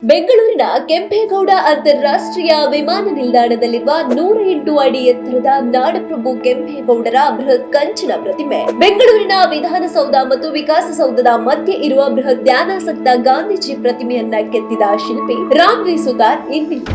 ಬೆಂಗಳೂರಿನ ಕೆಂಪೇಗೌಡ ಅಂತಾರಾಷ್ಟ್ರೀಯ ವಿಮಾನ ನಿಲ್ದಾಣದಲ್ಲಿರುವ 108 ಅಡಿ ಎತ್ತರದ ನಾಡಪ್ರಭು ಕೆಂಪೇಗೌಡರ ಬೃಹತ್ ಕಂಚಿನ ಪ್ರತಿಮೆ, ಬೆಂಗಳೂರಿನ ವಿಧಾನಸೌಧ ಮತ್ತು ವಿಕಾಸಸೌಧದ ಮಧ್ಯೆ ಇರುವ ಬೃಹತ್ ಧ್ಯಾನಾಸಕ್ತ ಗಾಂಧೀಜಿ ಪ್ರತಿಮೆಯನ್ನ ಕೆತ್ತಿದ ಶಿಲ್ಪಿ ರಾಮ್ ವಿ ಸುತಾರ್ ಇಂದಿಲ್ಲ.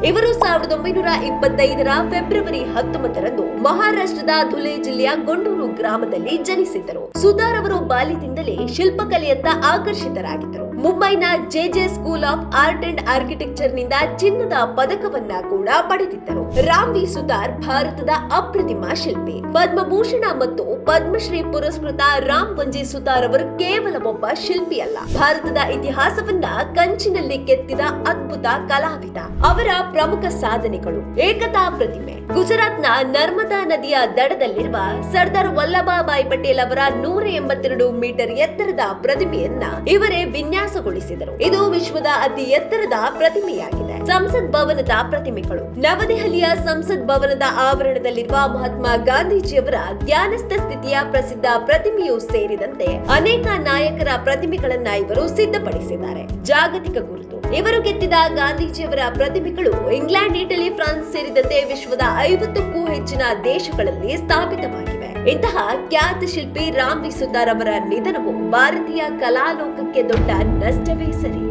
ಇವರು 1925ರ ಫೆಬ್ರವರಿ 19ರಂದು ಮಹಾರಾಷ್ಟ್ರದ ಧುಲೆ ಜಿಲ್ಲೆಯ ಗೊಂಡೂರು ಗ್ರಾಮದಲ್ಲಿ ಜನಿಸಿದ್ದರು. ಸುತಾರ್ ಅವರು ಬಾಲ್ಯದಿಂದಲೇ ಶಿಲ್ಪಕಲೆಯತ್ತ ಆಕರ್ಷಿತರಾಗಿದ್ದರು. ಮುಂಬೈನ JJ school of art and architecture ನಿಂದ ಚಿನ್ನದ ಪದಕವನ್ನ ಕೂಡ ಪಡೆದಿದ್ದರು. ರಾಮ್ ವಿ ಸುತಾರ್ ಭಾರತದ ಅಪ್ರತಿಮ ಶಿಲ್ಪಿ. ಪದ್ಮಭೂಷಣ ಮತ್ತು ಪದ್ಮಶ್ರೀ ಪುರಸ್ಕೃತ ರಾಮ್ ವಂಜಿ ಸುತಾರ್ ಅವರು ಕೇವಲ ಒಬ್ಬ ಶಿಲ್ಪಿ ಅಲ್ಲ, ಭಾರತದ ಇತಿಹಾಸವನ್ನ ಕಂಚಿನಲ್ಲಿ ಕೆತ್ತಿದ ಅದ್ಭುತ ಕಲಾವಿದ. ಅವರ ಪ್ರಮುಖ ಸಾಧನೆಗಳು: ಏಕತಾ ಪ್ರತಿಮೆ. ಗುಜರಾತ್ನ ನರ್ಮದಾ ನದಿಯ ದಡದಲ್ಲಿರುವ ಸರ್ದಾರ್ ವಲ್ಲಭಭಾಯಿ ಪಟೇಲ್ ಅವರ 182 ಮೀಟರ್ ಎತ್ತರದ ಪ್ರತಿಮೆಯನ್ನ ಇವರೇ ವಿನ್ಯಾಸಗೊಳಿಸಿದರು. ಇದು ವಿಶ್ವದ ಅತಿ ಎತ್ತರದ ಪ್ರತಿಮೆಯಾಗಿದೆ. ಸಂಸತ್ ಭವನದ ಪ್ರತಿಮೆಗಳು. ನವದೆಹಲಿಯ ಸಂಸತ್ ಭವನದ ಆವರಣದಲ್ಲಿರುವ ಮಹಾತ್ಮ ಗಾಂಧೀಜಿಯವರ ಧ್ಯಾನಸ್ಥ ಸ್ಥಿತಿಯ ಪ್ರಸಿದ್ಧ ಪ್ರತಿಮೆಯೂ ಸೇರಿದಂತೆ ಅನೇಕ ನಾಯಕರ ಪ್ರತಿಮೆಗಳನ್ನ ಇವರು ಸಿದ್ಧಪಡಿಸಿದ್ದಾರೆ. ಜಾಗತಿಕ ಗುರುತು. ಇವರು ಕೆತ್ತಿದ ಗಾಂಧೀಜಿಯವರ ಪ್ರತಿಮೆಗಳು ಇಂಗ್ಲೆಂಡ್, ಇಟಲಿ, ಫ್ರಾನ್ಸ್ ಸೇರಿದಂತೆ ವಿಶ್ವದ 50ಕ್ಕೂ ಹೆಚ್ಚಿನ ದೇಶಗಳಲ್ಲಿ ಸ್ಥಾಪಿತವಾಗಿವೆ. ಇಂತಹ ಖ್ಯಾತ ಶಿಲ್ಪಿ ರಾಮ್ ವಿ ಸುತಾರ್ ಅವರ ನಿಧನವು ಭಾರತೀಯ ಕಲಾಲೋಕಕ್ಕೆ ದೊಡ್ಡ ನಷ್ಟವೇ ಸರಿ.